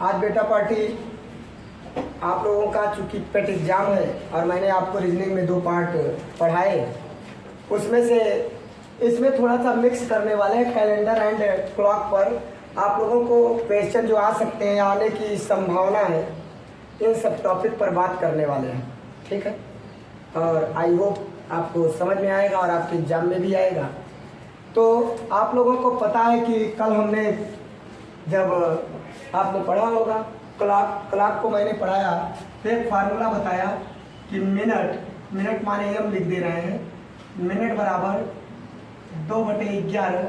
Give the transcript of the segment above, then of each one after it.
आज बेटा पार्टी आप लोगों का चूंकि पेट एग्जाम है और मैंने आपको रीजनिंग में 2 पार्ट पढ़ाए, उसमें से इसमें थोड़ा सा मिक्स करने वाले हैं। कैलेंडर एंड क्लॉक पर आप लोगों को क्वेश्चन जो आ सकते हैं, आने की संभावना है, इन सब टॉपिक पर बात करने वाले हैं। ठीक है, और आई होप आपको समझ में आएगा और आपके एग्जाम में भी आएगा। तो आप लोगों को पता है कि कल हमने जब आपने पढ़ा होगा क्लॉक को मैंने पढ़ाया तो एक फार्मूला बताया कि मिनट माने हम लिख दे रहे हैं, मिनट बराबर 2/11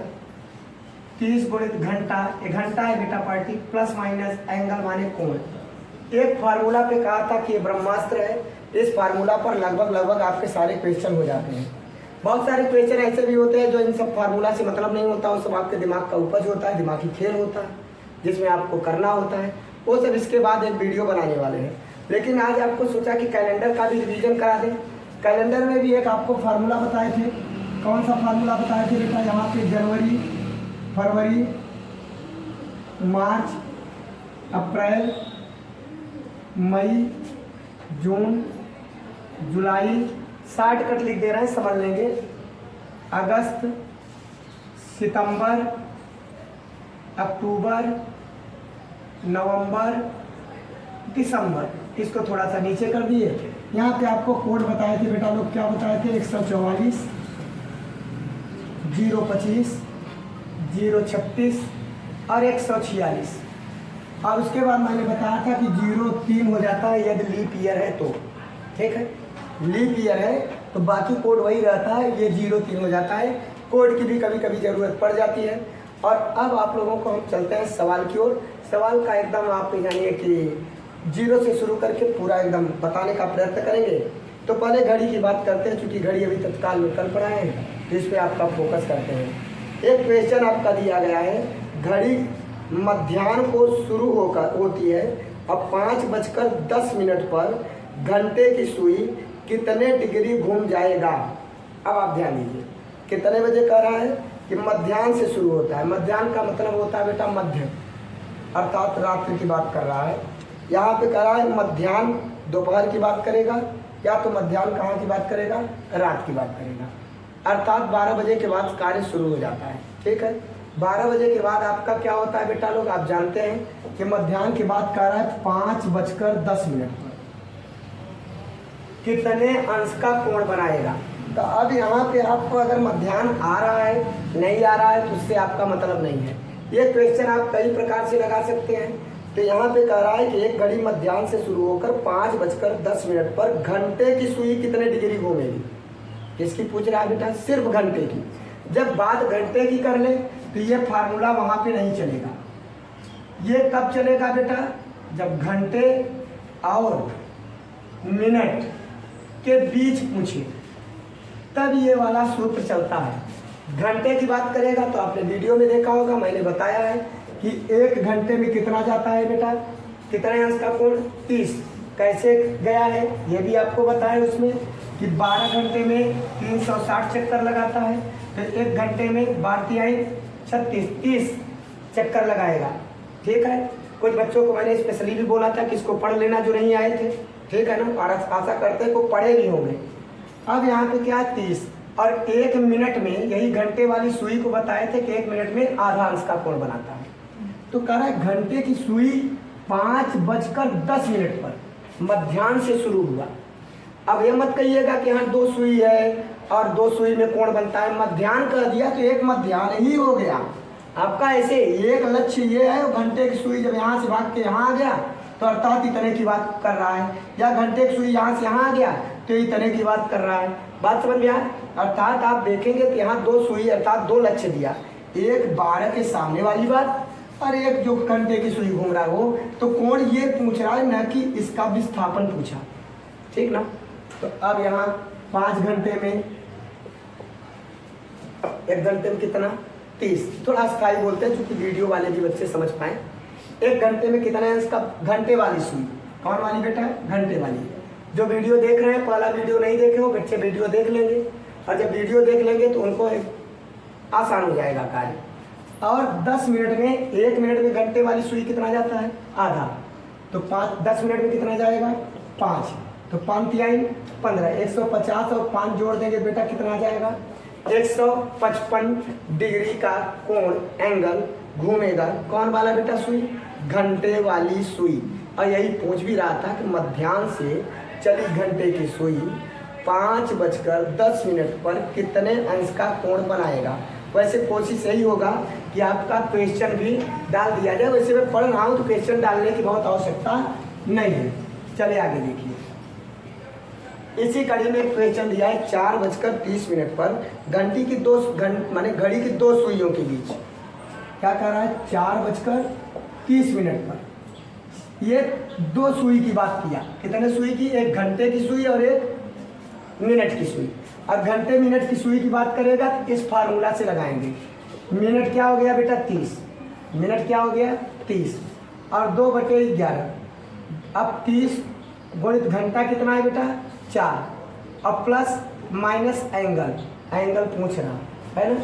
30 गुणित घंटा। एक घंटा है बेटा पार्टी, प्लस माइनस एंगल माने कोण। एक फार्मूला पे कहा था कि ये ब्रह्मास्त्र है। इस फार्मूला पर लगभग आपके सारे क्वेश्चन हो जाते हैं। बहुत सारे क्वेश्चन ऐसे भी होते हैं जो इन सब फार्मूला से मतलब नहीं होता, वो सब आपके दिमाग का उपज होता है, दिमागी खेल होता है जिसमें आपको करना होता है। वो सब इसके बाद एक वीडियो बनाने वाले हैं। लेकिन आज आपको सोचा कि कैलेंडर का भी रिवीजन करा दें। कैलेंडर में भी एक आपको फार्मूला बताए थे। कौन सा फार्मूला बताए थे बेटा? यहाँ पे जनवरी, फरवरी, मार्च, अप्रैल, मई, जून, जुलाई, शॉर्टकट लिख दे रहे हैं, समझ लेंगे। अगस्त, सितंबर, अक्टूबर, नवंबर, दिसंबर। इसको थोड़ा सा नीचे कर दिए। यहाँ पे आपको कोड बताए थे बेटा लोग, क्या बताए थे? 144, 025, 036 और 146। और उसके बाद मैंने बताया था कि 03 हो जाता है यदि लीप ईयर है तो। ठीक है, लीप ईयर है तो बाकी कोड वही रहता है, ये 03 हो जाता है। कोड की भी कभी कभी ज़रूरत पड़ जाती है। और अब आप लोगों को हम चलते हैं सवाल की ओर। सवाल का एकदम आप जानिए कि 0 से शुरू करके पूरा एकदम बताने का प्रयत्न करेंगे। तो पहले घड़ी की बात करते हैं, चूँकि घड़ी अभी तत्काल में कल पढ़ाए हैं तो इस पर आपका फोकस करते हैं। एक क्वेश्चन आपका दिया गया है, घड़ी मध्याह्न को शुरू होती है और 5:10 पर घंटे की सुई कितने डिग्री घूम जाएगा। अब आप ध्यान दीजिए, कितने बजे कह रहा है कि मध्याह्न से शुरू होता है। मध्याह्न का मतलब होता है बेटा मध्य, अर्थात रात्रि की बात कर रहा है। यहाँ पे कह रहा है मध्याह्न दोपहर की बात करेगा, या तो मध्याह्न कहाँ की बात करेगा? रात की बात करेगा। अर्थात 12 बजे के बाद कार्य शुरू हो जाता है। ठीक है, 12 बजे के बाद आपका क्या होता है बेटा लोग? आप जानते हैं कि मध्याह्न की बात कर रहा है 5:10 पर कितने अंश का कोण बनाएगा। तो अब यहाँ पे आपको अगर मध्याह्न आ रहा है नहीं आ रहा है तो उससे आपका मतलब नहीं है। ये क्वेश्चन आप कई प्रकार से लगा सकते हैं। तो यहाँ पे कह रहा है कि एक घड़ी मध्याह्न से शुरू होकर 5:10 पर घंटे की सुई कितने डिग्री घूमेगी। किसकी पूछ रहा है बेटा? सिर्फ घंटे की। जब बात घंटे की कर ले तो ये फार्मूला वहाँ पे नहीं चलेगा। ये कब चलेगा बेटा? जब घंटे और मिनट के बीच पूछे तब ये वाला सूत्र चलता है। घंटे की बात करेगा तो आपने वीडियो में देखा होगा, मैंने बताया है कि 1 घंटे में कितना जाता है बेटा? कितने अंश का कोण? 30। कैसे गया है ये भी आपको बताया उसमें कि 12 घंटे में 360 चक्कर लगाता है। तो 1 घंटे में 12×36 चक्कर लगाएगा। ठीक है, कुछ बच्चों को मैंने स्पेशली भी बोला था कि इसको पढ़ लेना जो नहीं आए थे। ठीक है ना, और आशा करते हैं को पढ़े भी होंगे। अब यहाँ पे क्या है? 30। और 1 मिनट में, यही घंटे वाली सुई को बताए थे कि 1 मिनट में आधा अंश का कोण बनाता है। तो कह रहा है घंटे की सुई 5:10 पर मध्याह्न से शुरू हुआ। अब ये मत कहिएगा कि हाँ 2 सुई है और 2 सुई में कोण बनता है। मध्याह्न कर दिया तो एक मध्याह्न ही हो गया आपका। ऐसे एक लक्ष्य ये है, घंटे की सुई जब यहाँ से भाग के यहाँ आ गया तो अर्थात इतने की बात कर रहा है, या घंटे की सुई यहाँ से यहाँ आ गया तो इतने की बात कर रहा है। बात समझ में आया? अर्थात आप देखेंगे कि यहाँ 2 सुई अर्थात 2 लक्ष्य दिया, एक 12 के सामने वाली बात और एक जो घंटे की सुई घूम रहा है वो। तो कोण ये पूछ रहा है, न कि इसका विस्थापन पूछा। ठीक ना? तो अब यहाँ 5 घंटे में, 1 घंटे में कितना? 30। थोड़ा स्थायी बोलते हैं क्योंकि वीडियो वाले भी बच्चे समझ पाए। 1 घंटे में कितने अंश का? घंटे वाली सुई। कौन वाली बेटा? घंटे वाली। जो वीडियो देख रहे हैं, पहला वीडियो नहीं देखे हो बच्चे वीडियो देख लेंगे, और जब वीडियो देख लेंगे तो उनको आसान हो जाएगा कार्य। और 10 मिनट में, 1 मिनट में घंटे वाली सुई कितना जाता है? आधा। तो 10 मिनट में कितना जाएगा? 5। तो 5 तिहाई 15, 150 और 5 जोड़ देंगे बेटा, कितना आ जाएगा? 155 डिग्री का कोण, एंगल घूमेगा। कौन वाला बेटा? सुई, घंटे वाली सुई। और यही पूछ भी रहा था कि मध्याह्न से चली घंटे की सुई 5:10 पर कितने अंश का कोण बनाएगा। वैसे कोशिश यही होगा कि आपका क्वेश्चन भी डाल दिया जाए। वैसे मैं पढ़ रहा हूँ तो क्वेश्चन डालने की बहुत आवश्यकता नहीं है। चलिए आगे देखिए, इसी कड़ी में क्वेश्चन दिया है 4:30 पर घंटी की माने घड़ी की 2 सुइयों के बीच। क्या कह रहा है? 4:30 पर ये 2 सुई की बात किया। कितने सुई की? एक घंटे की सुई और एक मिनट की सुई। और घंटे मिनट की सुई की बात करेगा तो इस फार्मूला से लगाएंगे। मिनट क्या हो गया बेटा? 30। मिनट क्या हो गया? 30 और 2/11। अब 30 गुणित घंटा कितना है बेटा? 4 और प्लस माइनस एंगल, एंगल पूछ रहा है ना।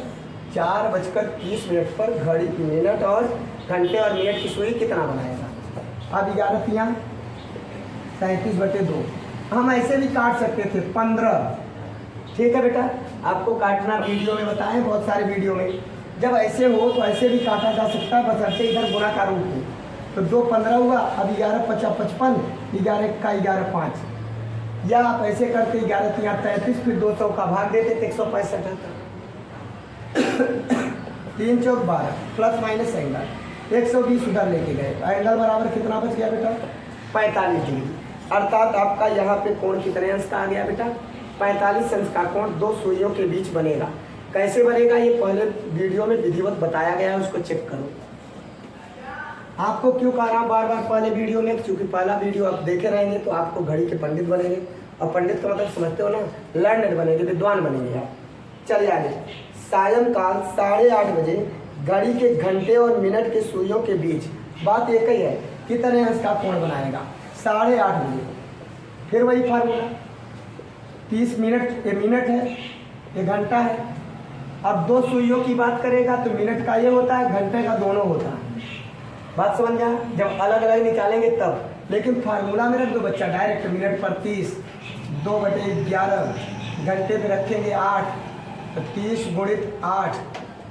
4:30 पर घड़ी की मिनट और घंटे और मिनट की सुई कितना बनाएगा? अब 11 37/2। हम ऐसे भी काट सकते थे 15। ठीक है बेटा, आपको काटना वीडियो में बताएं, बहुत सारे वीडियो में। जब ऐसे हो तो ऐसे भी काटा जा सकता है, बशर्ते इधर गुणा का रूप हो। तो 2 15 हुआ। अब 11 5 55, 11 का 11 5। या आप ऐसे करते 11 3 33, फिर 200 का भाग देते तो 165 आता। 3 चौक 12 प्लस माइनस एंगल 120 उधर लेके गए। एंगल बराबर कितना बच गया बेटा? 45 डिग्री। अर्थात आपका यहाँ पे कोण कितने अंश का आ गया बेटा? 45 अंश का कोण 2 सुइयों के बीच बनेगा। कैसे बनेगा ये पहले वीडियो में विधिवत बताया गया है, उसको चेक करो। आपको क्यों कह रहा हूँ बार बार पहले वीडियो में? क्योंकि पहला वीडियो आप देखे रहेंगे तो आपको घड़ी के पंडित बनेंगे। और पंडित का मतलब समझते हो ना, लर्नड बनेंगे, विद्वान बनेंगे आप। चलिए आगे, सायंकाल 8:30 बजे घड़ी के घंटे और मिनट के सुइयों के बीच, बात एक ही है, कितने अंश का कोण बनाएगा? 8:30 बजे। फिर वही फार्मूला, 30 मिनट, ये मिनट है, ये घंटा है। अब 2 सुइयों की बात करेगा तो मिनट का ये होता है, घंटे का दोनों होता है। बात समझ गया? जब अलग अलग निकालेंगे तब। लेकिन फार्मूला में रख दो बच्चा डायरेक्ट। मिनट पर 30, 2/11, घंटे पे रखेंगे 8, तो 30 गुणित 8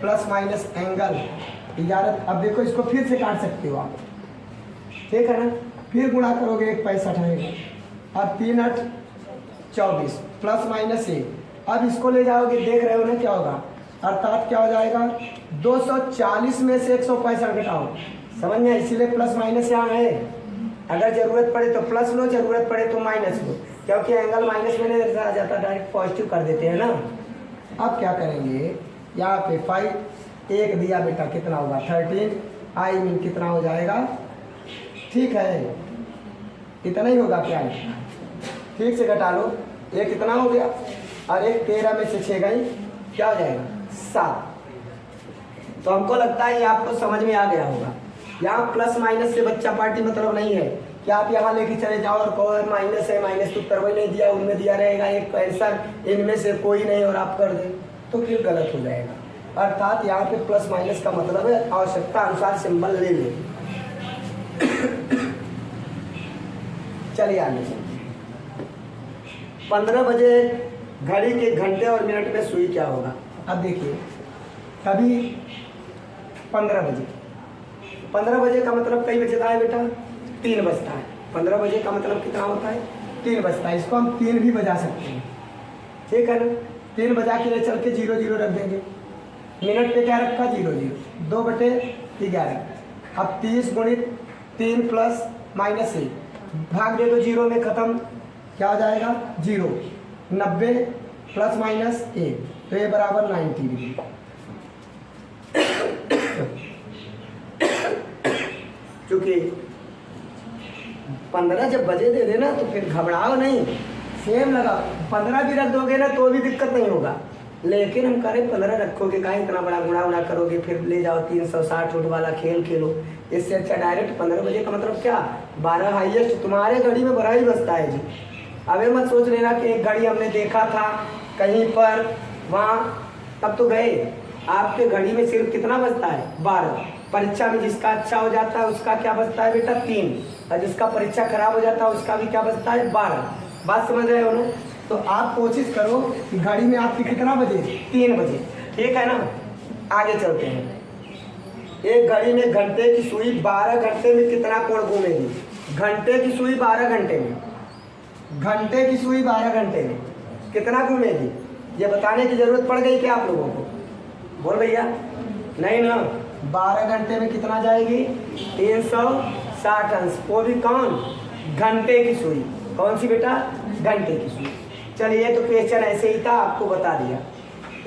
प्लस माइनस एंगल 11। अब देखो इसको फिर से काट सकते हो आप, ठीक है ना। फिर गुणा करोगे 1 65 आएगा और 3 8 24 प्लस माइनस 1। अब इसको ले जाओगे, देख रहे हो ना क्या होगा? अर्थात क्या हो जाएगा? 240 में से 165 घटाओ। समझ में? इसीलिए प्लस माइनस यहाँ है। अगर जरूरत पड़े तो प्लस लो, जरूरत पड़े तो माइनस लो, क्योंकि एंगल माइनस में नहीं आ जाता, डायरेक्ट पॉजिटिव कर देते हैं ना। अब क्या करेंगे? यहाँ पे 5 1 दिया बेटा, कितना होगा? 13। आई मीन कितना हो जाएगा? ठीक है, इतना ही होगा क्या? ठीक से घटा लो। ये कितना हो गया? और एक 13 में से 6 गई, क्या हो जाएगा? 7। तो हमको लगता है ये आपको समझ में आ गया होगा। यहाँ प्लस माइनस से बच्चा पार्टी मतलब नहीं है कि आप यहाँ लेके चले जाओ और कहो माइनस है, माइनस तो उत्तर वही नहीं दिया, उनमें दिया रहेगा एक आंसर, इनमें से कोई नहीं और आप कर दें तो फिर गलत हो जाएगा। अर्थात यहाँ पे प्लस माइनस का मतलब है आवश्यकता अनुसार सिंबल ले ले। चलिए आगे, 15 बजे घड़ी के घंटे और मिनट में सुई क्या होगा? अब देखिए, कभी 15 बजे, 15 बजे का मतलब कई बजता है बेटा? 3 बजता है। 15 बजे का मतलब कितना होता है? 3 बजता है। इसको हम 3 भी बजा सकते हैं, ठीक है ना। 3 बजा के ले चल के 0 0 रख देंगे। मिनट पे क्या रखा? 0 0, 2/11। अब 30 गुणित 3 प्लस माइनस 1, भाग दे दो 0 में, खत्म। क्या हो जाएगा? 0। 90 प्लस माइनस 1, तो ये बराबर 90 डिग्री। क्योंकि 15 जब बजे दे देना तो फिर घबराओ नहीं, सेम लगा। 15 भी रख दोगे ना तो भी दिक्कत नहीं होगा, लेकिन हम करें 15 रखोगे, कहीं इतना बड़ा गुणा करोगे, फिर ले जाओ 360 फुट वाला खेल खेलो। इससे अच्छा डायरेक्ट 15 बजे का मतलब क्या? 12 हाईएस्ट तुम्हारे घड़ी में 12 ही बजता है जी। अब ये मत सोच लेना कि एक घड़ी हमने देखा था कहीं पर, वहाँ तब तो गए, आपके घड़ी में सिर्फ कितना बचता है 12। परीक्षा में जिसका अच्छा हो जाता है उसका क्या बचता है बेटा 3, और जिसका परीक्षा खराब हो जाता है उसका भी क्या बचता है 12। बात समझ रहे हो ना? तो आप कोशिश करो कि घड़ी में आपकी कितना बजे 3 बजे, ठीक है ना? आगे चलते हैं। एक घड़ी में घंटे की सुई 12 घंटे में कितना कोण घूमेगी? घंटे की सुई 12 घंटे में, घंटे की सुई 12 घंटे में कितना घूमेगी? ये बताने की जरूरत पड़ गई क्या आप लोगों को? बोल भैया, नहीं ना? 12 घंटे में कितना जाएगी? 360 अंश। वो भी कौन? घंटे की सुई। कौन सी बेटा? घंटे की सुई। चलिए, तो क्वेश्चन ऐसे ही था, आपको बता दिया।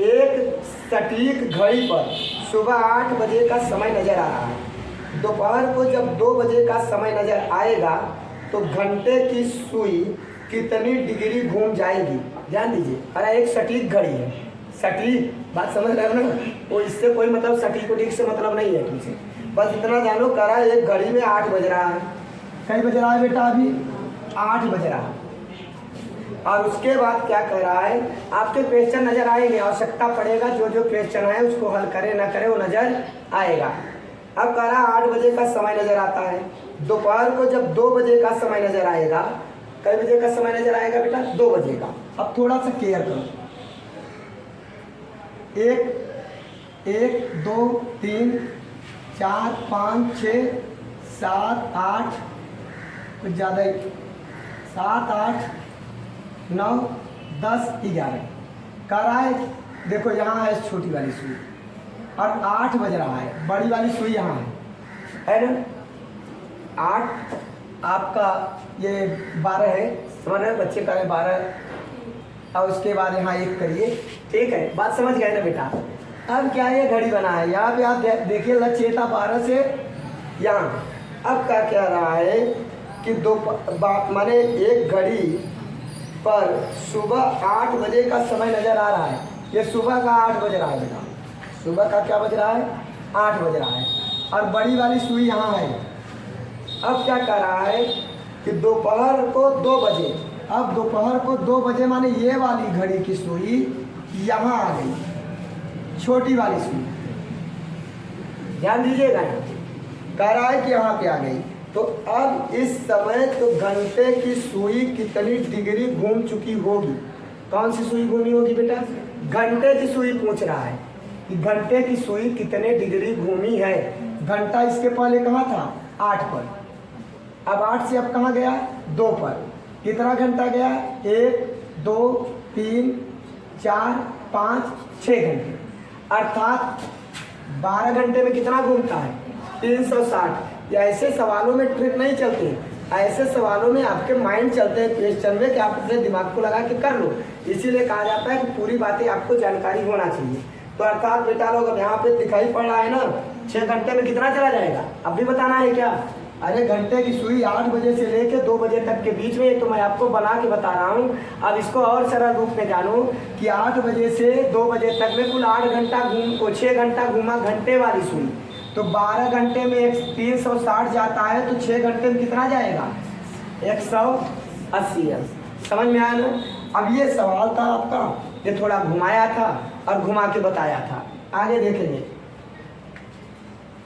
एक सटीक घड़ी पर सुबह 8 बजे का समय नजर आ रहा है। दोपहर को जब 2 बजे का समय नजर आएगा तो घंटे की सुई कितनी डिग्री घूम जाएगी? ध्यान दीजिए। अरे एक सटीक घड़ी है, सटीक, बात समझ रहे हो ना? वो इससे कोई मतलब सटीक उटीक से मतलब नहीं है तुमसे, बस इतना जानो करा एक घड़ी में 8 बज रहा है। कई बज रहा है बेटा? अभी 8 बज रहा है। और उसके बाद क्या कह रहा है? आपके क्वेश्चन नजर आएंगे, आवश्यकता पड़ेगा जो जो क्वेश्चन है उसको हल करे ना करे वो नजर आएगा। अब कह रहा 8 बजे का समय नजर आता है। दोपहर को जब 2 बजे का समय नजर आएगा, कई बजे का समय नजर आएगा बेटा? 2 बजे का। अब थोड़ा सा केयर करो। 1 2 3 4 5 6 7 8, कुछ ज़्यादा ही, 7 8 9 10 11 कह रहा है। देखो यहाँ है छोटी वाली सुई और 8 बज रहा है, बड़ी वाली सुई यहाँ है ना? 8 आपका ये 12 है, समझ रहे बच्चे कह रहे 12, और उसके बाद यहाँ 1 करिए, ठीक है? बात समझ गए ना बेटा? अब क्या ये घड़ी बना है, यहाँ पे आप देखिए लक्ष्य था 12 से यहाँ। अब क्या कह रहा है कि माने एक घड़ी पर सुबह 8 बजे का समय नजर आ रहा है। ये सुबह का 8 बज रहा है बेटा, सुबह का क्या बज रहा है? 8 बज रहा है, और बड़ी वाली सुई यहाँ है। अब क्या कह रहा है कि दोपहर को 2 बजे, अब दोपहर को 2 बजे माने ये वाली घड़ी की सुई यहाँ आ गई, छोटी वाली सुई, ध्यान दीजिएगा। कह रहा है कि यहाँ पे आ गई। तो अब इस समय तो घंटे की सुई कितनी डिग्री घूम चुकी होगी? कौन सी सुई घूमी होगी बेटा? घंटे की सुई पूछ रहा है कि घंटे की सुई कितने डिग्री घूमी है। घंटा इसके पहले कहाँ था? 8 पर। अब 8 से अब कहाँ गया? 2 पर। कितना घंटा गया? 1 2 3 4 5 6 घंटे, अर्थात 12 घंटे में कितना घूमता है? 360। या ऐसे सवालों में ट्रिक नहीं चलती, ऐसे सवालों में आपके माइंड चलते हैं क्वेश्चन में कि आप अपने दिमाग को लगा के कर लो। इसीलिए कहा जाता है कि पूरी बातें आपको जानकारी होना चाहिए। तो अर्थात बेटा लोग अब यहाँ पे दिखाई पड़ रहा है ना, 6 घंटे में कितना चला जाएगा? अब भी बताना है क्या? अरे घंटे की सुई 8 बजे से लेके 2 बजे तक के बीच में, तो मैं आपको बना के बता रहा हूँ। अब इसको और सरल रूप में जानो कि 8 बजे से 2 बजे तक में कुल 8 घंटा को 6 घंटा घूमा घंटे वाली सुई। तो 12 घंटे में 360 जाता है, तो 6 घंटे में कितना जाएगा? 180 अंश। समझ में आया ना? अब ये सवाल था आपका, ये थोड़ा घुमाया था और घुमा के बताया था। आगे देखेंगे।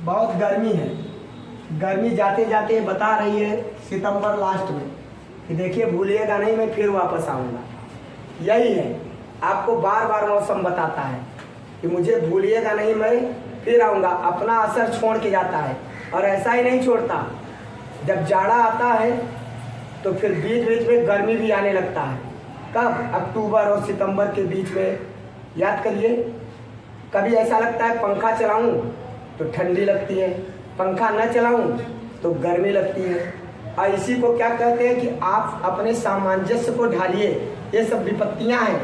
बहुत गर्मी है, गर्मी जाते जाते बता रही है सितंबर लास्ट में कि देखिए भूलिएगा नहीं, मैं फिर वापस आऊँगा। यही है, आपको बार बार मौसम बताता है कि मुझे भूलिएगा नहीं, मैं फिर आऊँगा। अपना असर छोड़ के जाता है, और ऐसा ही नहीं छोड़ता। जब जाड़ा आता है तो फिर बीच बीच में गर्मी भी आने लगता है। कब? अक्टूबर और सितंबर के बीच में। याद करिए, कभी ऐसा लगता है पंखा चलाऊं तो ठंडी लगती है, पंखा न चलाऊं तो गर्मी लगती है। और इसी को क्या कहते हैं कि आप अपने सामंजस्य को ढालिए। ये सब विपत्तियां हैं।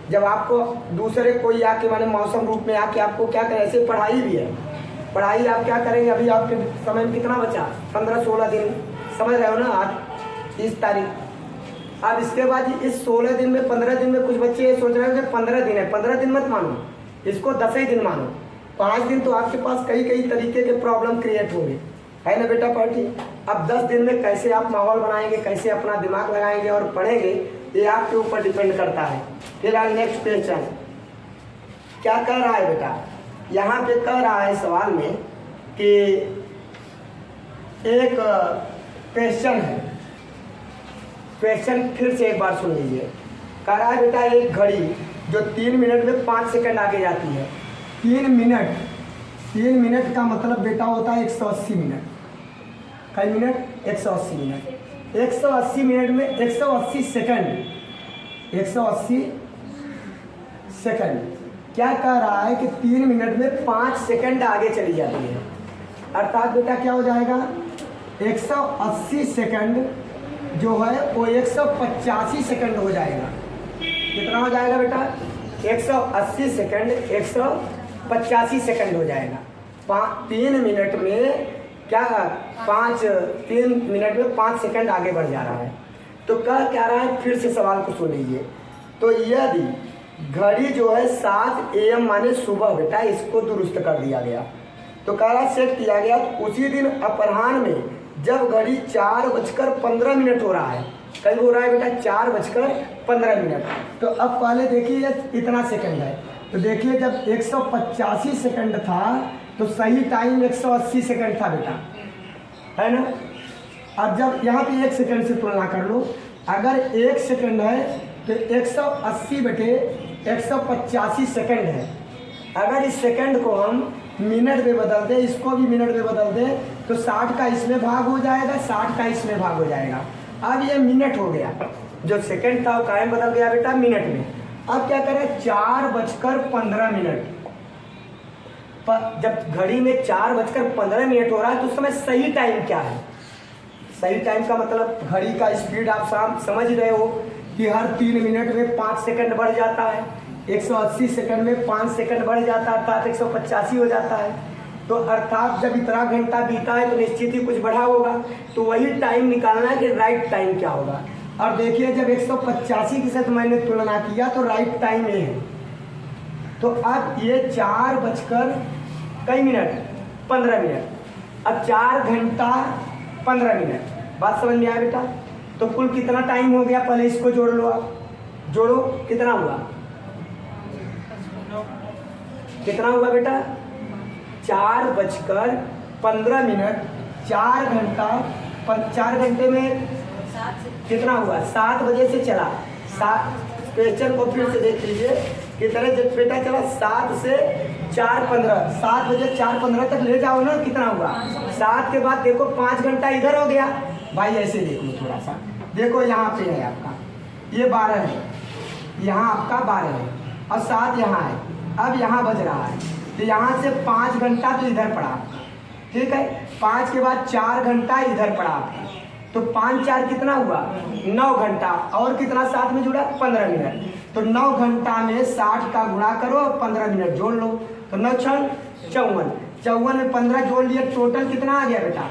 जब आपको दूसरे कोई आके माने मौसम रूप में आके आपको क्या करें, ऐसे पढ़ाई भी है, पढ़ाई आप क्या करेंगे? अभी आपके समय में कितना बचा? 15-16 दिन, समझ रहे हो ना? आज 30 तारीख। अब इसके बाद इस 16 दिन में 15 दिन में कुछ बच्चे ये सोच रहे हैं कि 15 दिन है। 15 दिन मत मानो, इसको 10 ही दिन मानो। 5 दिन तो आपके पास कई कई तरीके के प्रॉब्लम क्रिएट होंगे, है ना बेटा पार्टी? अब 10 दिन में कैसे आप माहौल बनाएंगे, कैसे अपना दिमाग लगाएंगे और पढ़ेंगे, ये आपके ऊपर डिपेंड करता है। फिर आज नेक्स्ट क्वेश्चन क्या कह रहा है बेटा? यहाँ पे कह रहा है सवाल में कि एक क्वेश्चन है, क्वेश्चन फिर से एक बार सुन लीजिए। कह रहा है बेटा एक घड़ी जो 3 मिनट में 5 सेकंड आगे जाती है। 3 मिनट का मतलब बेटा होता है 180 मिनट। कई मिनट? 180 मिनट। 180 मिनट में 180 सेकंड, 180 सेकंड क्या कह रहा है कि 3 मिनट में 5 सेकंड आगे चली जाती है। अर्थात बेटा क्या हो जाएगा, 180 सेकंड जो है वो 185 सेकंड हो जाएगा। कितना हो जाएगा बेटा? 180 सेकंड 185 सेकंड हो जाएगा। 3 मिनट में क्या 3 मिनट में 5 सेकंड आगे बढ़ जा रहा है। तो कह क्या रहा है, फिर से सवाल को सुन लीजिए। तो यदि घड़ी जो है 7 AM माने सुबह बेटा, इसको दुरुस्त कर दिया गया। तो कह रहा सेट किया गया तो उसी दिन अपराह्न में जब घड़ी 4:15 हो रहा है, कब हो रहा है बेटा? 4:15। तो अब पहले देखिए इतना सेकंड है, तो देखिए जब 185 सेकंड था तो सही टाइम 180 सेकंड था बेटा, है ना। अब जब यहाँ पे 1 सेकंड से तुलना कर लो, अगर 1 सेकंड है तो 180 बटे 185 सेकंड है। अगर इस सेकंड को हम मिनट में बदल दें, इसको भी मिनट में बदल दें, तो 60 का इसमें भाग हो जाएगा, 60 का इसमें भाग हो जाएगा। अब ये मिनट हो गया, जो सेकंड था वो कायम बदल गया बेटा मिनट में। अब क्या करें, 4:15। जब घड़ी में 4:15 हो रहा है तो उस समय सही टाइम क्या है? सही टाइम का मतलब घड़ी का स्पीड आप समझ रहे हो कि हर 3 मिनट में 5 सेकंड बढ़ जाता है। 180 सेकंड में 5 सेकंड बढ़ जाता है, अर्थात 185 हो जाता है। तो अर्थात जब इतना घंटा बीता है तो निश्चित ही कुछ बढ़ा होगा। तो वही टाइम निकालना है कि राइट टाइम क्या होगा। और देखिए जब 185 के साथ मैंने तुलना किया तो राइट टाइम ये है। तो अब ये 4:15। अब 4 घंटा 15 मिनट। बात समझ में आया बेटा? तो कुल कितना टाइम हो गया, पहले इसको जोड़ लो। आप जोड़ो, कितना हुआ? कितना हुआ बेटा? 4:15। 4 घंटे में कितना हुआ? 7 बजे से चला। 7 क्वेश्चन को फिर से देख लीजिए कितने जब बेटा चला, 7 से 4:15। 7 बजे 4:15 तक ले जाओ ना, कितना हुआ? 7 के बाद देखो 5 घंटा इधर हो गया भाई। ऐसे देख लो थोड़ा सा, देखो यहाँ पे है आपका ये 12 है, यहाँ आपका 12 है और 7 यहाँ है। अब यहाँ बज रहा है तो यहाँ से 5 घंटा तो इधर पड़ा आपका, ठीक है। 5 के बाद 4 घंटा इधर पड़ा आपका, तो 5 4 कितना हुआ? 9 घंटा। और कितना साथ में जुड़ा? 15 मिनट। तो 9 घंटा में 60 का गुणा करो और 15 मिनट जोड़ लो, तो 9 6 54। 54 में 15 जोड़ लिया, टोटल कितना आ गया बेटा?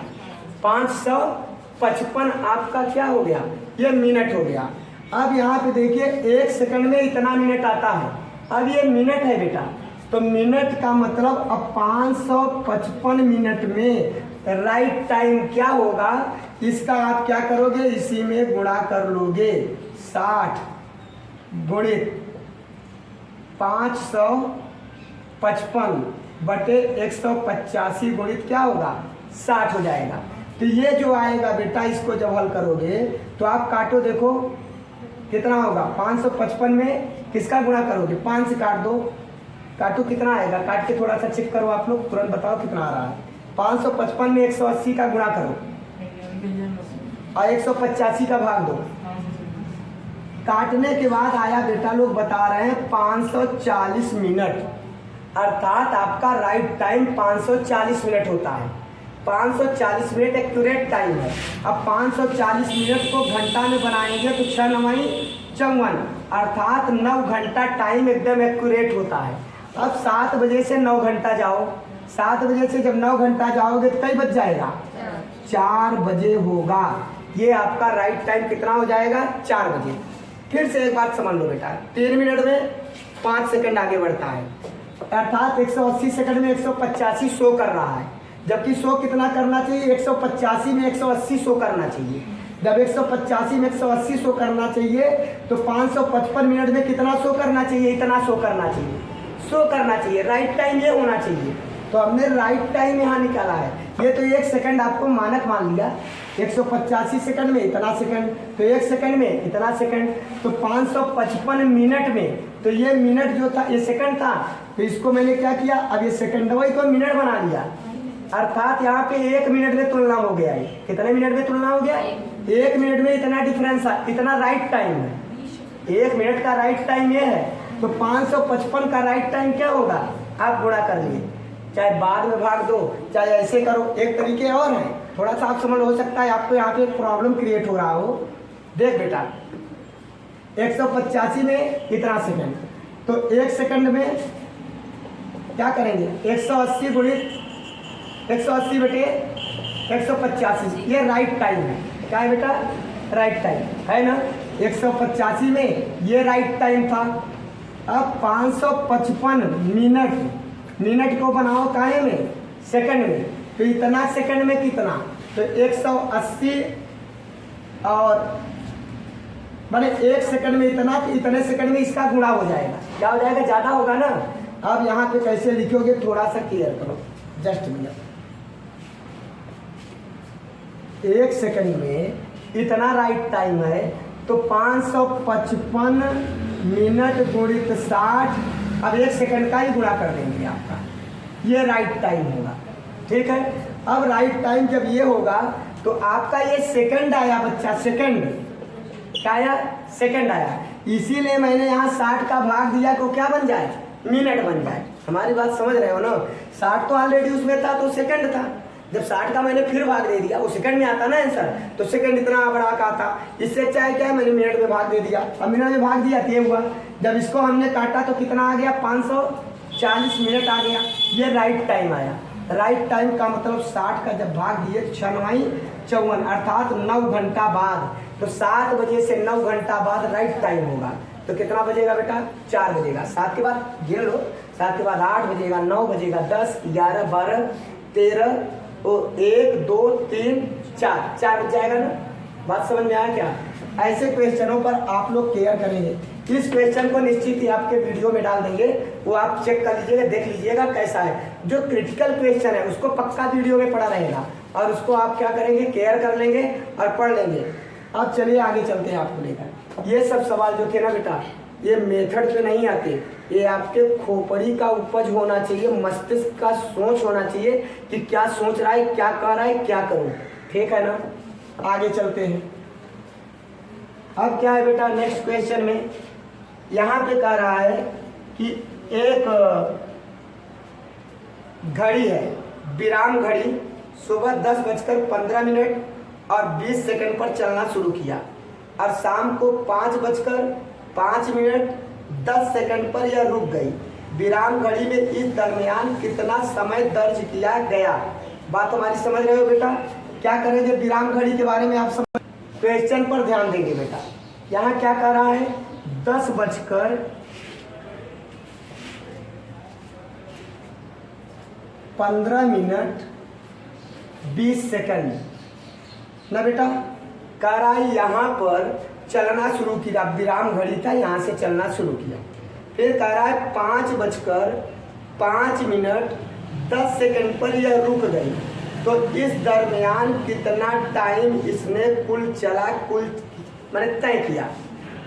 555 आपका क्या हो गया? ये मिनट हो गया। अब यहाँ पे देखिए 1 सेकंड में इतना मिनट आता है। अब ये मिनट है बेटा, तो मिनट का मतलब अब 555 मिनट में राइट टाइम क्या होगा, इसका आप क्या करोगे, इसी में गुणा कर लोगे। 60 गुणित 555 बटे 185 गुणित क्या होगा? 60 हो जाएगा। तो ये जो आएगा बेटा, इसको जब हल करोगे तो आप काटो, देखो कितना होगा। 555 में किसका गुणा करोगे? 5 से काट दो, काटो कितना आएगा, काट के थोड़ा सा चेक करो आप लोग, तुरंत बताओ कितना आ रहा है। 555 में 180 का गुणा करो और 185 का भाग दो। काटने के बाद आया बेटा, लोग बता रहे हैं 540 मिनट, अर्थात आपका राइट टाइम 540 मिनट होता है। 540 मिनट एक्यूरेट टाइम है। अब 540 मिनट को घंटा में बनाएंगे तो 6 9 54, अर्थात 9 घंटा टाइम एकदम एक्यूरेट होता है। अब 7 बजे से 9 घंटा जाओ, 7 बजे से जब 9 घंटा जाओगे तो कई बज जाएगा? 4 बजे होगा। ये आपका राइट टाइम कितना हो जाएगा? 4 बजे। फिर से एक बात समझ लो बेटा, 3 मिनट में 5 सेकंड आगे बढ़ता है, अर्थात 180 सेकंड में 185 शो कर रहा है, जबकि शो कितना करना चाहिए? 185 में 180 शो करना चाहिए। जब 185 में 180 शो करना चाहिए तो 555 मिनट में कितना शो करना चाहिए? इतना शो करना चाहिए। शो करना चाहिए, राइट टाइम ये होना चाहिए। तो हमने राइट टाइम यहाँ निकाला है। ये तो 1 सेकंड आपको मानक मान लिया, 185 सेकंड में इतना सेकंड, तो 1 सेकंड में इतना सेकंड, तो 555 मिनट में, तो ये मिनट जो था ये सेकंड था, तो इसको मैंने क्या किया, अब ये सेकंड वही को मिनट बना लिया, अर्थात यहाँ पे 1 मिनट में तुलना हो गया है। कितने मिनट में तुलना हो गया? 1 मिनट में इतना डिफरेंस है, इतना राइट टाइम है। 1 मिनट का राइट टाइम ये है, तो 555 का राइट टाइम क्या होगा, आप गुणा कर लिए, चाहे बाद में भाग दो, चाहे ऐसे करो। एक तरीके और है, थोड़ा सा आप समझ, हो सकता है आपको यहाँ पे प्रॉब्लम क्रिएट हो रहा हो। देख बेटा, 185 में इतना सेकंड, तो 1 सेकंड में क्या करेंगे, 180 गुणित 180 बटे 185, ये राइट टाइम है। क्या है बेटा? राइट टाइम है ना। 185 में ये राइट टाइम था। अब 555 मिनट को बनाओ काहे में, सेकंड में, तो इतना सेकंड में कितना, तो 180 और माने 1 सेकंड में इतना, तो इतने सेकंड में इसका गुणा हो जाएगा। क्या हो जाएगा? ज़्यादा होगा ना। अब यहाँ पे कैसे लिखोगे, थोड़ा सा क्लियर करो, जस्ट मिनट। 1 सेकंड में इतना राइट टाइम है, तो 555 मिनट गुणित 60, अब 1 सेकंड का ही गुणा कर देंगे आपका, ये राइट टाइम होगा। ठीक है, अब राइट टाइम जब ये होगा तो आपका ये सेकंड आया बच्चा, सेकंड क्या आया? सेकंड आया। इसीलिए मैंने यहाँ 60 का भाग दिया तो क्या बन जाए, मिनट बन जाए। हमारी बात समझ रहे हो ना। 60 तो ऑलरेडी उसमें था, तो सेकंड था। जब 60 का मैंने फिर भाग दे दिया, वो सेकंड में आता ना आंसर, तो सेकंड इतना बड़ा का था। इससे अच्छा है क्या, मैंने मिनट में भाग दे दिया। अब मिनट में भाग दिया तो ये हुआ, जब इसको हमने काटा तो कितना आ गया, 540 मिनट आ गया। ये राइट टाइम आया। राइट टाइम का मतलब 60 का जब भाग दिए, 6×9 = 54, अर्थात 9 घंटा बाद। तो 7 बजे से 9 घंटा बाद राइट टाइम होगा। तो कितना बजेगा बेटा? 4 बजेगा। 7 के बाद गिन लो, 7 के बाद 8 बजेगा, 9 बजेगा, 10, 11, 12, 13, 1, 2, 3, 4 बज जाएगा ना। बात समझ में आया क्या? ऐसे क्वेश्चनों पर आप लोग केयर करेंगे। इस क्वेश्चन को निश्चित ही आपके वीडियो में डाल देंगे, वो आप चेक कर लीजिएगा, देख लीजिएगा कैसा है। जो क्रिटिकल क्वेश्चन है उसको पक्का वीडियो में पढ़ा रहेगा, और उसको आप क्या करेंगे, केयर कर लेंगे और पढ़ लेंगे। अब चलिए आगे चलते हैं आपको लेकर। ये सब सवाल जो थे ना बेटा, ये मेथड पे नहीं आते, ये आपके खोपड़ी का उपज होना चाहिए, मस्तिष्क का सोच होना चाहिए कि क्या सोच रहा है, क्या कर रहा है, क्या करूं। ठीक है ना, आगे चलते हैं। अब क्या है बेटा, नेक्स्ट क्वेश्चन में यहाँ पे कह रहा है कि एक घड़ी है, विराम घड़ी, सुबह 10:15 और 20 सेकंड पर चलना शुरू किया, और शाम को 5:05 10 सेकंड पर यह रुक गई। विराम घड़ी में इस दरमियान कितना समय दर्ज किया गया। बात हमारी समझ रहे हो बेटा? क्या करेंगे, विराम घड़ी के बारे में आप समझ, क्वेश्चन पर ध्यान देंगे बेटा। यहाँ क्या कर रहा है, 10:15 20 सेकंड ना बेटा, कह रहा है यहाँ पर चलना शुरू किया, विराम घड़ी था, यहाँ से चलना शुरू किया। फिर कह रहा है 5:05 10 सेकंड पर यह रुक गई, तो इस दरमियान कितना टाइम इसने कुल चला, कुल मैंने तय किया।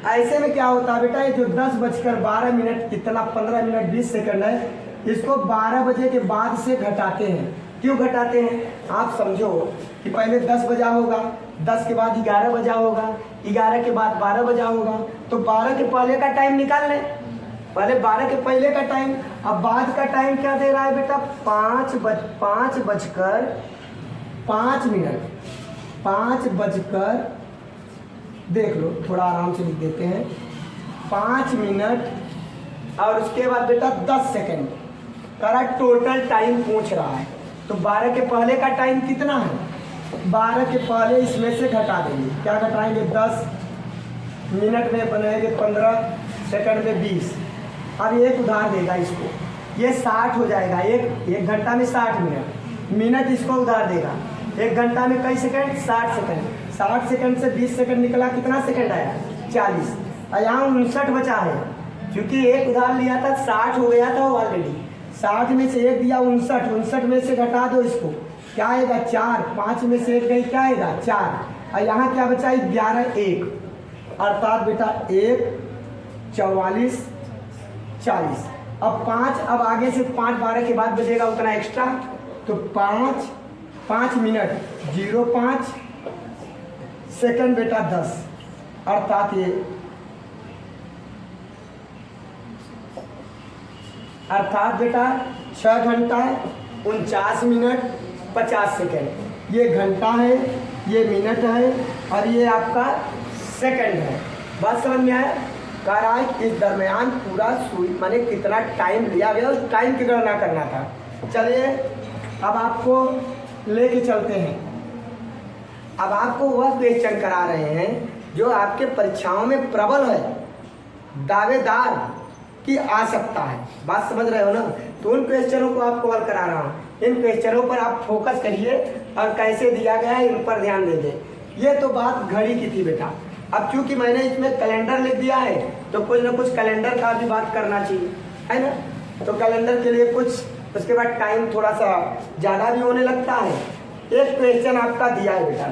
ऐसे में क्या होता है बेटा, ये जो 10:12 इतना 15 मिनट 20 सेकंड है, इसको 12 बजे के बाद से घटाते हैं। क्यों घटाते हैं, आप समझो कि पहले 10 बजा होगा, 10 के बाद 11 बजा होगा, 11 के बाद 12 बजा होगा, तो 12 के पहले का टाइम निकाल लें, पहले 12 के पहले का टाइम। अब बाद का टाइम क्या दे रहा है बेटा, 5:05 देख लो, थोड़ा आराम से लिख देते हैं, 5 मिनट और उसके बाद बेटा 10 सेकंड का टोटल टाइम पूछ रहा है। तो 12 के पहले का टाइम कितना है, 12 के पहले इसमें से घटा देंगे। क्या घटाएंगे, 10 मिनट में बनाएंगे 15 सेकंड में 20। अब एक उधार देगा इसको, ये 60 हो जाएगा। एक घंटा में 60 मिनट इसको उधार देगा। 1 घंटा में कई सेकंड, 60 सेकंड। 60 सेकंड से 20 सेकंड निकला, कितना सेकंड आया, 40। और यहाँ 59 बचा है, क्योंकि एक उधार लिया था 60 हो गया था ऑलरेडी। 60 में से एक दिया 59, 59 में से घटा दो इसको, क्या आएगा 4, 5 में से एक गई क्या आएगा 4, और यहाँ क्या बचा 11 1, अर्थात बेटा 1 44 40। अब 5, अब आगे से 5 12 के बाद बचेगा उतना एक्स्ट्रा, तो 5 मिनट 05 सेकंड बेटा 10, अर्थात ये अर्थात बेटा 6 घंटा 49 मिनट 50 सेकंड। ये घंटा है, ये मिनट है, और ये आपका सेकंड है। बात समझ में आया? कह रहा है कि इस दरमियान पूरा सुई माने कितना टाइम लिया गया, उस टाइम की गणना करना था। चलिए अब आपको लेके चलते हैं। अब आपको वह क्वेश्चन करा रहे हैं जो आपके परीक्षाओं में प्रबल है, दावेदार की आ सकता है। बात समझ रहे हो ना? तो उन क्वेश्चनों को आपको हल करा रहा हूँ। इन क्वेश्चनों पर आप फोकस करिए और कैसे दिया गया है इन पर ध्यान दीजिए। ये तो बात घड़ी की थी बेटा। अब चूंकि मैंने इसमें कैलेंडर लिख दिया है तो कुछ ना कुछ कैलेंडर का भी बात करना चाहिए, है ना? तो कैलेंडर के लिए कुछ, उसके बाद टाइम थोड़ा सा ज़्यादा भी होने लगता है। एक क्वेश्चन आपका दिया है बेटा,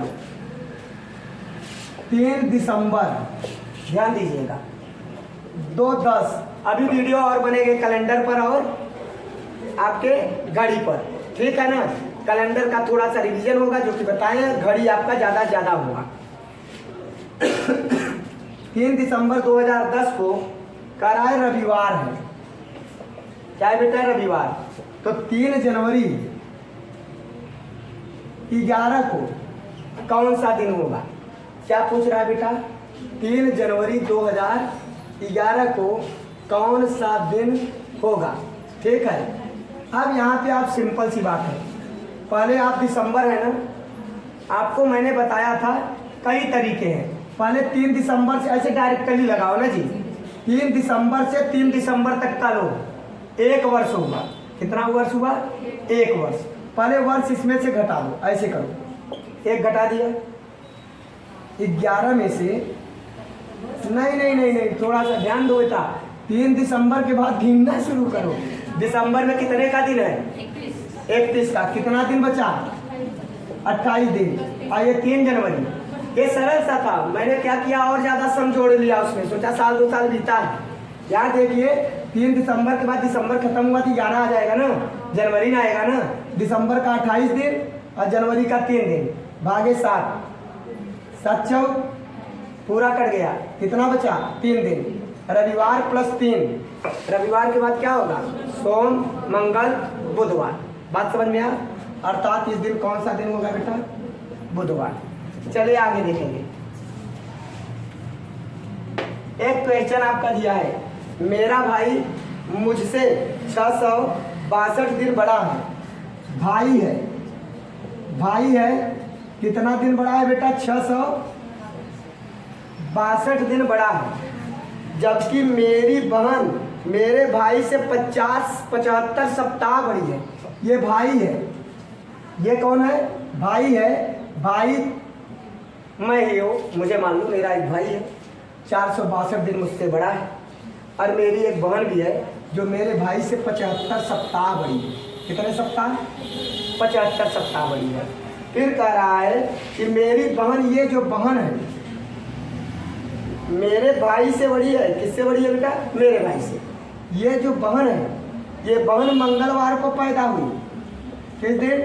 3 दिसंबर, ध्यान दीजिएगा, 2:10। अभी वीडियो और बनेंगे कैलेंडर पर और आपके घड़ी पर, ठीक है ना? कैलेंडर का थोड़ा सा रिवीजन होगा जो कि बताएं, घड़ी आपका ज़्यादा होगा। 3 दिसंबर 2010 को कह रहा है रविवार है, क्या है बेटा? रविवार। तो 3 जनवरी 11 को कौन सा दिन होगा? क्या पूछ रहा है बेटा? 3 जनवरी 2011 को कौन सा दिन होगा? ठीक है। अब यहाँ पे आप सिंपल सी बात है, पहले आप दिसंबर है ना, आपको मैंने बताया था कई तरीके हैं। पहले 3 दिसंबर से ऐसे डायरेक्टली लगाओ ना जी, 3 दिसंबर से 3 दिसंबर तक का लो, 1 वर्ष होगा। कितना वर्ष हुआ? 1 वर्ष। पहले वर्ष इसमें से घटा दो, ऐसे करो, 1 घटा दिया, 11 में से नहीं, थोड़ा सा ध्यान दो बेटा। 3 दिसंबर के बाद गिनना शुरू करो। दिसंबर में कितने का दिन है? 31 का। कितना दिन बचा? 28 दिन। और ये 3 जनवरी, ये सरल सा था। मैंने क्या किया और ज़्यादा सम जोड़ लिया उसमें, सोचा साल 2 साल बीता है। याद देखिए, 3 दिसंबर के बाद दिसंबर खत्म हुआ तो 11 आ जाएगा ना, जनवरी ना आएगा ना। दिसंबर का 28 दिन और जनवरी का 3 दिन, भागे 7, 7 चौक पूरा कट गया। कितना बचा? 3 दिन। रविवार प्लस 3, रविवार के बाद क्या होगा? सोम मंगल बुधवार। बात समझ में आ? अर्थात इस दिन कौन सा दिन होगा बेटा? बुधवार। चलिए आगे देखेंगे। एक क्वेश्चन आपका दिया है, मेरा भाई मुझसे 662 दिन बड़ा है। भाई है कितना दिन बड़ा है बेटा? 662 दिन बड़ा है। जबकि मेरी बहन मेरे भाई से 75 सप्ताह बड़ी है। ये भाई है, ये कौन है? भाई है। भाई मैं ही हूँ, मुझे मान लो मेरा एक भाई है, 462 दिन मुझसे बड़ा है, और मेरी एक बहन भी है जो मेरे भाई से 75 सप्ताह बड़ी है। कितने सप्ताह? 75 सप्ताह बड़ी है। फिर कह रहा है कि मेरी बहन, ये जो बहन है मेरे भाई से बड़ी है। किससे बड़ी है बेटा? मेरे भाई से। ये जो बहन है, ये बहन मंगलवार को पैदा हुई। किस दिन?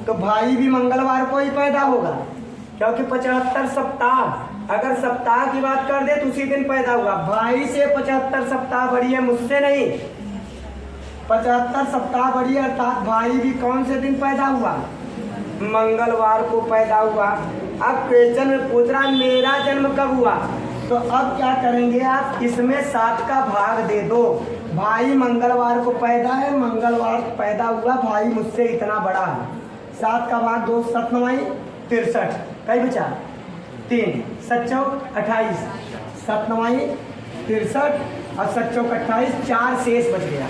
तो भाई भी मंगलवार को ही पैदा होगा, क्योंकि 75 सप्ताह, अगर सप्ताह की बात कर दे तो उसी दिन पैदा हुआ। भाई से 75 सप्ताह बड़ी है, मुझसे नहीं। 75 सप्ताह बड़ी है, अर्थात भाई भी कौन से दिन पैदा हुआ? मंगलवार को पैदा हुआ। अब क्वेश्चन में पूछ रहा मेरा जन्म कब हुआ? तो अब क्या करेंगे आप? इसमें 7 का भाग दे दो। भाई मंगलवार को पैदा है, मंगलवार पैदा हुआ, भाई मुझसे इतना बड़ा है। 7 का भाग 2, 7 9 63। कई बचा? 3, 7 चौक 28, 7 9 63 और 7 चौक 28, 4 शेष बच गया।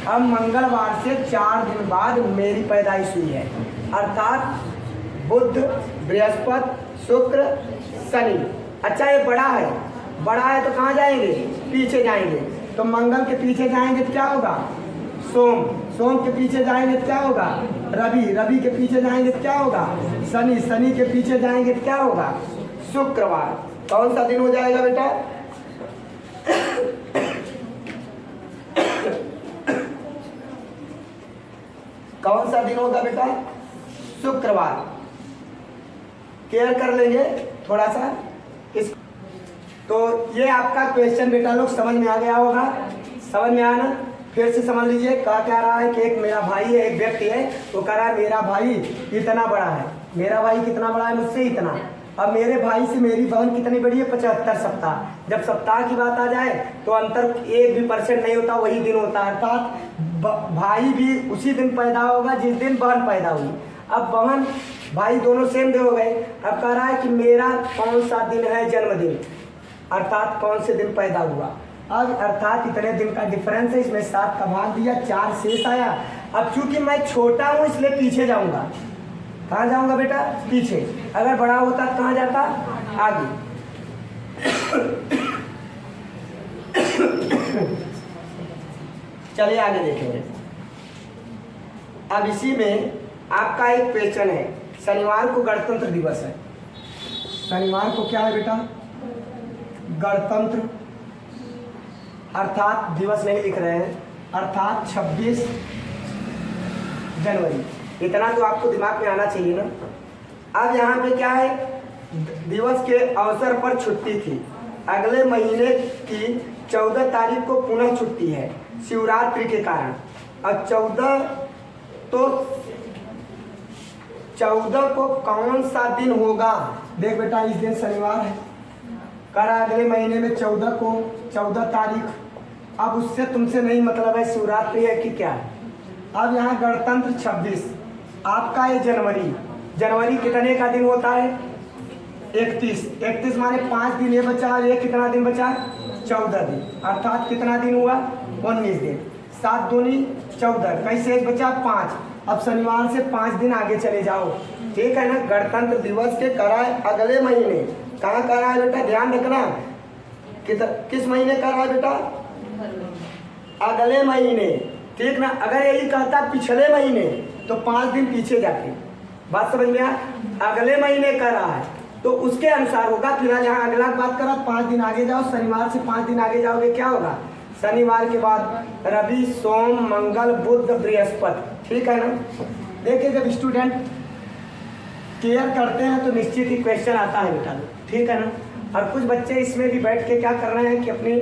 अब मंगलवार से 4 दिन बाद मेरी पैदाइश हुई है, अर्थात बुध, बृहस्पति, शुक्र, शनि। अच्छा, ये बड़ा है, बड़ा है तो कहाँ जाएंगे, पीछे जाएंगे। तो मंगल के पीछे जाएंगे तो क्या होगा, सोम। सोम के पीछे जाएंगे तो क्या होगा, रवि। रवि के पीछे जाएंगे तो क्या होगा, शनि। शनि के पीछे जाएंगे तो क्या होगा, शुक्रवार। कौन सा दिन हो जाएगा बेटा, कौन सा दिन होगा बेटा, शुक्रवार। केयर कर लेंगे थोड़ा सा इस। तो ये आपका क्वेश्चन बेटा लोग समझ में आ गया होगा, समझ में आया ना। फिर से समझ लीजिए, कह रहा है कि एक मेरा भाई है, एक व्यक्ति है, तो कह रहा है मेरा भाई इतना बड़ा है। मेरा भाई कितना बड़ा है, मुझसे इतना। अब मेरे भाई से मेरी बहन कितनी बड़ी है, 75 सप्ताह। जब सप्ताह की बात आ जाए तो अंतर 1% नहीं होता, वही दिन होता है। अर्थात भाई भी उसी दिन पैदा होगा जिस दिन बहन पैदा हुई। अब बहन भाई दोनों सेम डे हो गए। अब कह रहा है कि मेरा कौन सा दिन है जन्मदिन, अर्थात कौन से दिन पैदा हुआ। अब अर्थात इतने दिन का डिफरेंस है, इसमें 7 का भाग दिया, 4 शेष आया। अब चूंकि मैं छोटा हूं इसलिए पीछे जाऊंगा। कहाँ जाऊंगा बेटा, पीछे। अगर बड़ा होता तो कहाँ जाता, आगे। चलिए आगे देखेंगे। अब इसी में आपका एक क्वेश्चन है, शनिवार को गणतंत्र दिवस है। शनिवार को क्या है बेटा, गणतंत्र, अर्थात दिवस नहीं लिख रहे हैं, अर्थात 26 जनवरी। इतना तो आपको दिमाग में आना चाहिए ना। अब यहाँ पे क्या है, दिवस के अवसर पर छुट्टी थी। अगले महीने की 14 तारीख को पुनः छुट्टी है शिवरात्रि के कारण। और 14 को कौन सा दिन होगा, देख बेटा इस दिन शनिवार है, करा अगले महीने में 14 को, 14 तारीख। अब उससे तुमसे नहीं मतलब है शिवरात्रि है कि क्या। अब यहाँ गणतंत्र 26, आपका ये जनवरी। जनवरी कितने का दिन होता है, 31 माने 5 दिन ये बचा, ये कितना दिन बचा, 14 दिन। अर्थात कितना दिन हुआ, 19 दिन। 7 दूनी 14, कैसे बचा 5। अब शनिवार से 5 दिन आगे चले जाओ, ठीक है ना। गणतंत्र दिवस के कराए अगले महीने, कहाँ करा है बेटा, ध्यान रखना किस महीने करा है बेटा, अगले महीने, ठीक ना। अगर यही कहता पिछले महीने तो 5 दिन पीछे जाके, बात समझ में आ। अगले महीने कर रहा है तो उसके अनुसार होगा। फिलहाल यहाँ अगला बात करा, 5 दिन आगे जाओ, शनिवार से 5 दिन आगे जाओगे क्या होगा, शनिवार के बाद रवि, सोम, मंगल, बुध, बृहस्पति, ठीक है ना। देखिए जब स्टूडेंट केयर करते हैं तो निश्चित ही क्वेश्चन आता है बेटा, ठीक है ना। और कुछ बच्चे इसमें भी बैठ के क्या कर रहे हैं कि अपनी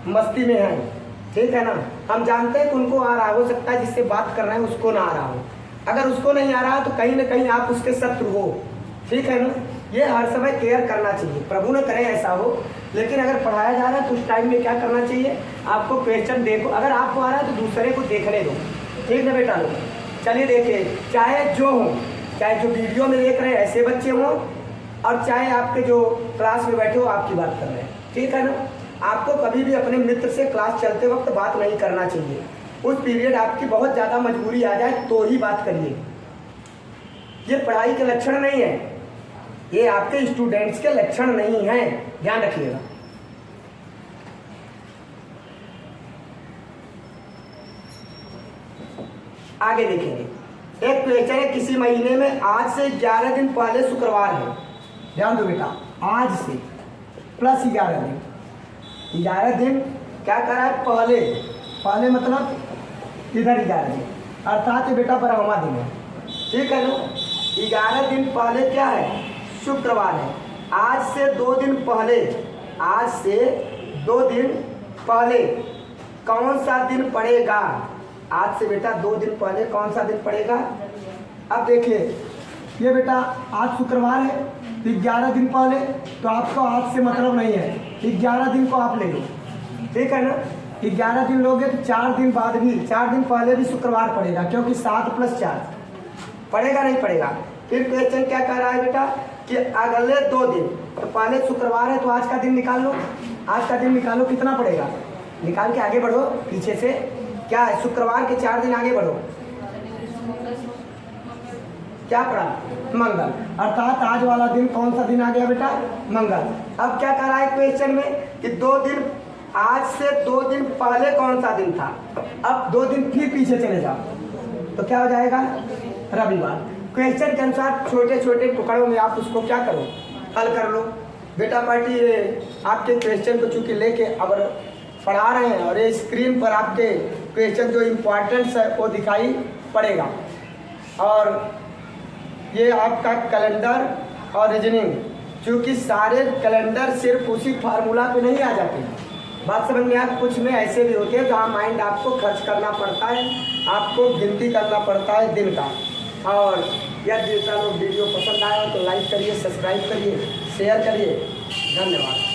मस्ती में हैं, ठीक है ना। हम जानते हैं कि उनको आ रहा हो सकता है, जिससे बात कर रहे हैं उसको ना आ रहा हो। अगर उसको नहीं आ रहा तो कहीं ना कहीं आप उसके शत्रु हो, ठीक है ना। ये हर समय केयर करना चाहिए, प्रभु न करे ऐसा हो। लेकिन अगर पढ़ाया जा रहा है तो उस टाइम में क्या करना चाहिए, आपको क्वेश्चन देखो, अगर आपको आ रहा है तो दूसरे को देखने दो, ठीक ना बेटा लोग। चलिए देखिए, चाहे जो हो, चाहे जो वीडियो में देख रहे हैं ऐसे बच्चे हों, और चाहे आपके जो क्लास में बैठे हो आपकी बात कर रहे हैं, ठीक है ना। आपको कभी भी अपने मित्र से क्लास चलते वक्त बात नहीं करना चाहिए। उस पीरियड आपकी बहुत ज़्यादा मजबूरी आ जाए तो ही बात करिए। ये पढ़ाई के लक्षण नहीं है, ये आपके स्टूडेंट्स के लक्षण नहीं हैं, ध्यान रखिएगा। आगे देखेंगे, एक क्वेश्चन है, किसी महीने में आज से 11 दिन पहले शुक्रवार है। ध्यान दो बेटा, आज से प्लस 11 दिन, 11 दिन क्या करा है, पहले मतलब इधर 11 दिन, अर्थात ये बेटा बरहमा दिन है, ठीक है ना। 11 दिन पहले क्या है, शुक्रवार है। आज से 2 दिन पहले, आज से 2 दिन पहले कौन सा दिन पड़ेगा, आज से बेटा 2 दिन पहले कौन सा दिन पड़ेगा। अब देखिए ये बेटा आज शुक्रवार है, 11 दिन पहले, तो आपको आज से मतलब नहीं है, 11 दिन को आप ले लो, ठीक है ना। 11 दिन लोगे तो 4 दिन बाद भी, 4 दिन पहले भी शुक्रवार पड़ेगा, क्योंकि 7 + 4 पड़ेगा, नहीं पड़ेगा। फिर क्वेश्चन क्या कह रहा है बेटा कि अगले 2 दिन, तो पहले शुक्रवार है तो आज का दिन निकाल लो, आज का दिन निकालो, कितना पड़ेगा, निकाल के आगे बढ़ो, पीछे से क्या है, शुक्रवार के 4 दिन आगे बढ़ो, क्या पढ़ा? मंगल। अर्थात आज वाला दिन कौन सा दिन आ गया बेटा? मंगल। अब क्या कर रहा है क्वेश्चन में कि 2 दिन, आज से 2 दिन पहले कौन सा दिन था? अब 2 दिन फिर पीछे चले जाओ तो क्या हो जाएगा? रविवार। क्वेश्चन के अनुसार छोटे छोटे टुकड़ों में आप उसको क्या करो? हल कर लो। बेटा पार्टी आपके क्वेश्चन को चूंकि लेके अब पढ़ा रहे हैं और ये स्क्रीन पर आपके क्वेश्चन जो इम्पोर्टेंस है वो दिखाई पड़ेगा। और ये आपका कैलेंडर और रीजनिंग, क्योंकि सारे कैलेंडर सिर्फ उसी फार्मूला पे नहीं आ जाते। बात समझ में आप, कुछ में ऐसे भी होते हैं जहाँ माइंड आपको खर्च करना पड़ता है, आपको गिनती करना पड़ता है दिन का। और यदि वीडियो पसंद आया तो लाइक करिए, सब्सक्राइब करिए, शेयर करिए। धन्यवाद।